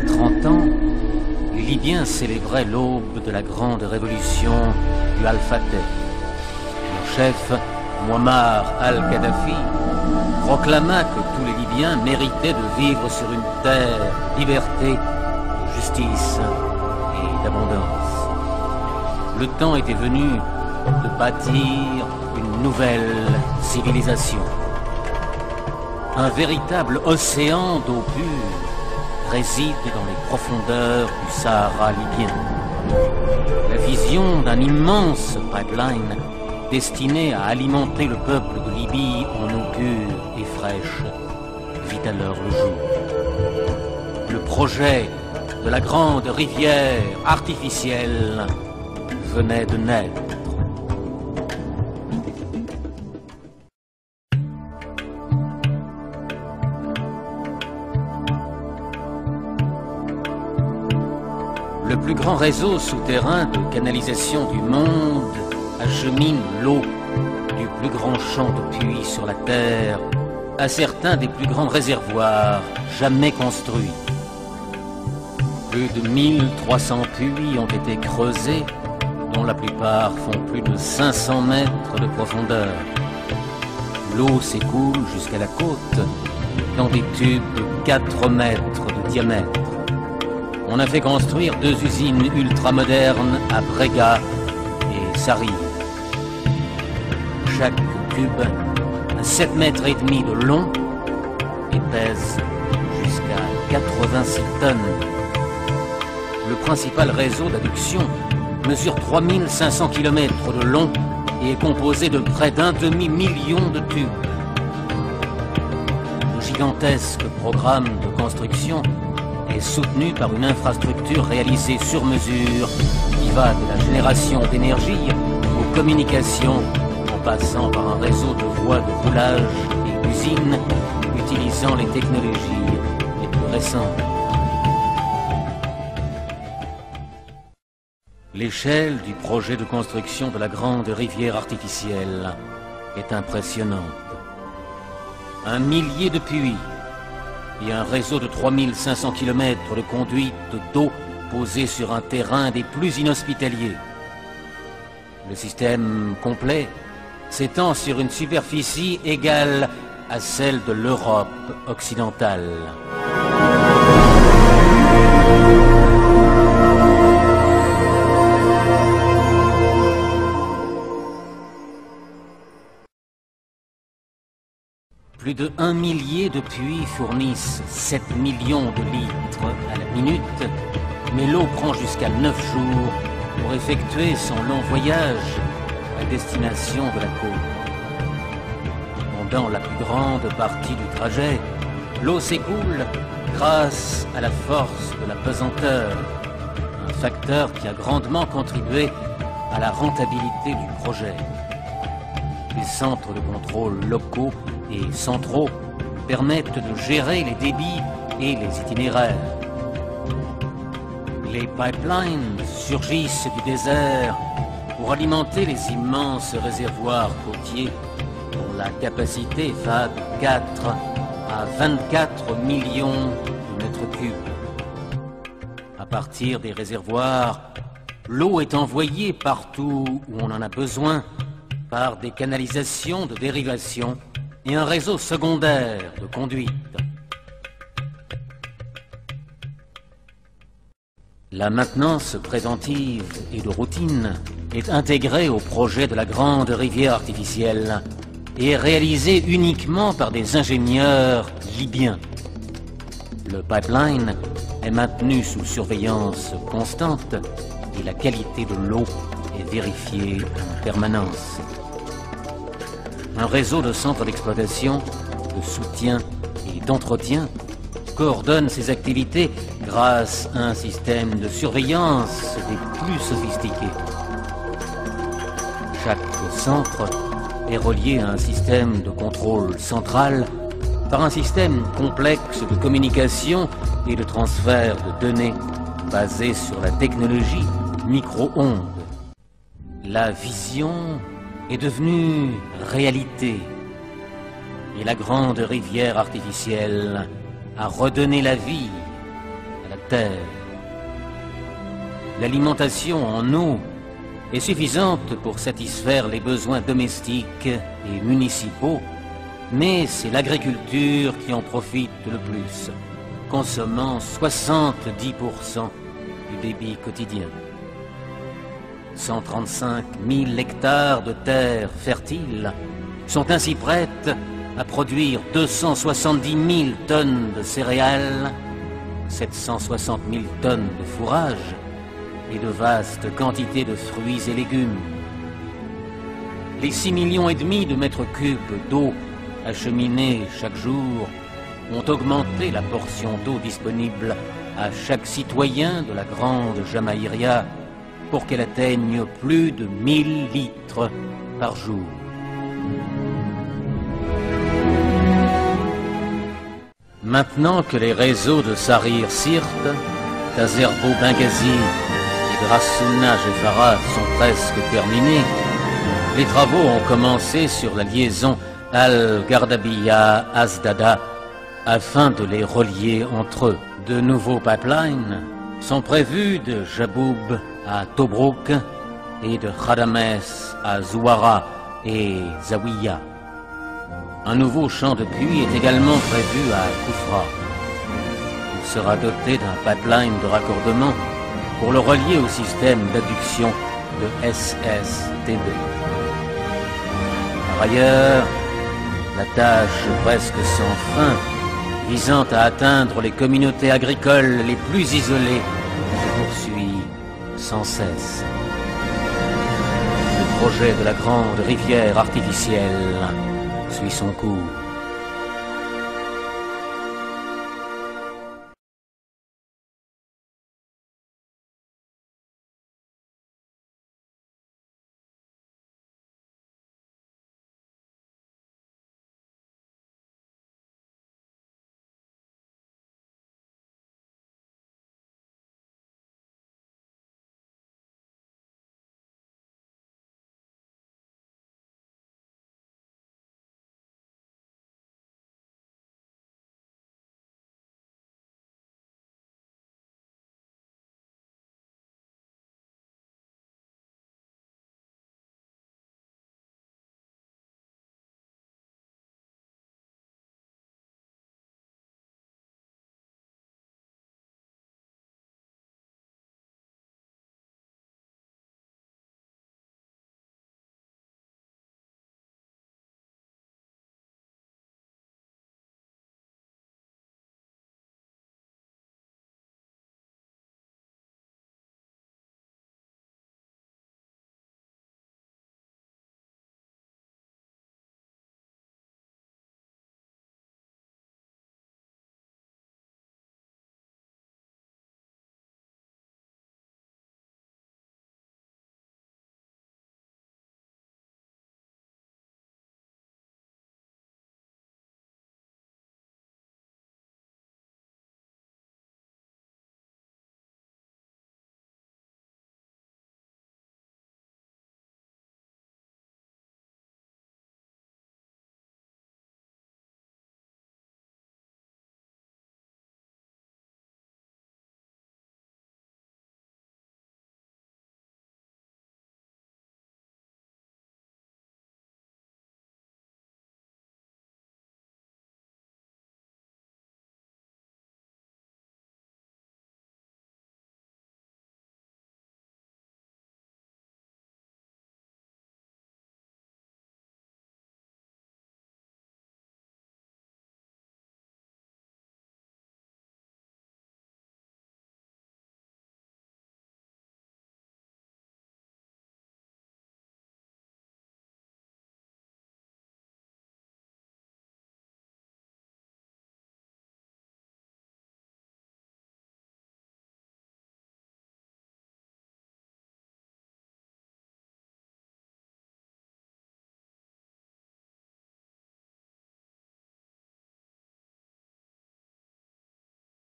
30 ans, les Libyens célébraient l'aube de la grande révolution du Al-Fateh. Leur chef, Muammar al-Kadhafi, proclama que tous les Libyens méritaient de vivre sur une terre de liberté, de justice et d'abondance. Le temps était venu de bâtir une nouvelle civilisation. Un véritable océan d'eau pure réside dans les profondeurs du Sahara libyen. La vision d'un immense pipeline destiné à alimenter le peuple de Libye en eau pure et fraîche vit alors le jour. Le projet de la grande rivière artificielle venait de naître. Le plus grand réseau souterrain de canalisation du monde achemine l'eau du plus grand champ de puits sur la Terre à certains des plus grands réservoirs jamais construits. Plus de 1300 puits ont été creusés, dont la plupart font plus de 500 mètres de profondeur. L'eau s'écoule jusqu'à la côte dans des tubes de 4 mètres de diamètre. On a fait construire 2 usines ultramodernes à Brega et Sarri. Chaque tube a 7 mètres et demi de long et pèse jusqu'à 86 tonnes. Le principal réseau d'adduction mesure 3500 km de long et est composé de près d'un demi-million de tubes. Le gigantesque programme de construction est soutenu par une infrastructure réalisée sur mesure qui va de la génération d'énergie aux communications en passant par un réseau de voies de roulage et d'usines utilisant les technologies les plus récentes. L'échelle du projet de construction de la grande rivière artificielle est impressionnante. 1 millier de puits et un réseau de 3500 km de conduites d'eau posées sur un terrain des plus inhospitaliers. Le système complet s'étend sur une superficie égale à celle de l'Europe occidentale. Plus de 1 millier de puits fournissent 7 millions de litres à la minute, mais l'eau prend jusqu'à 9 jours pour effectuer son long voyage à destination de la côte. Pendant la plus grande partie du trajet, l'eau s'écoule grâce à la force de la pesanteur, un facteur qui a grandement contribué à la rentabilité du projet. Les centres de contrôle locaux et centraux permettent de gérer les débits et les itinéraires. Les pipelines surgissent du désert pour alimenter les immenses réservoirs côtiers dont la capacité va de 4 à 24 millions de mètres cubes. À partir des réservoirs, l'eau est envoyée partout où on en a besoin par des canalisations de dérivation et un réseau secondaire de conduite. La maintenance préventive et de routine est intégrée au projet de la grande rivière artificielle et est réalisée uniquement par des ingénieurs libyens. Le pipeline est maintenu sous surveillance constante et la qualité de l'eau est vérifiée en permanence. Un réseau de centres d'exploitation, de soutien et d'entretien coordonne ces activités grâce à un système de surveillance des plus sophistiqués. Chaque centre est relié à un système de contrôle central par un système complexe de communication et de transfert de données basé sur la technologie micro-ondes. La vision est devenue réalité et la grande rivière artificielle a redonné la vie à la terre. L'alimentation en eau est suffisante pour satisfaire les besoins domestiques et municipaux, mais c'est l'agriculture qui en profite le plus, consommant 70% du débit quotidien. 135 000 hectares de terres fertiles sont ainsi prêtes à produire 270 000 tonnes de céréales, 760 000 tonnes de fourrage et de vastes quantités de fruits et légumes. Les 6,5 millions de mètres cubes d'eau acheminés chaque jour ont augmenté la portion d'eau disponible à chaque citoyen de la grande Jamaïria pour qu'elle atteigne plus de 1000 litres par jour. Maintenant que les réseaux de Sarir Sirt, d'Azerbo Benghazi et de Rassouna Jeffara sont presque terminés, les travaux ont commencé sur la liaison Al-Gardabiya-Azdada afin de les relier entre eux. De nouveaux pipelines sont prévus de Jaboub à Tobrouk et de Khadames à Zouara et Zawiya. Un nouveau champ de puits est également prévu à Koufra. Il sera doté d'un pipeline de raccordement pour le relier au système d'adduction de SSTB. Par ailleurs, la tâche presque sans fin visant à atteindre les communautés agricoles les plus isolées se poursuit sans cesse. Le projet de la grande rivière artificielle suit son cours.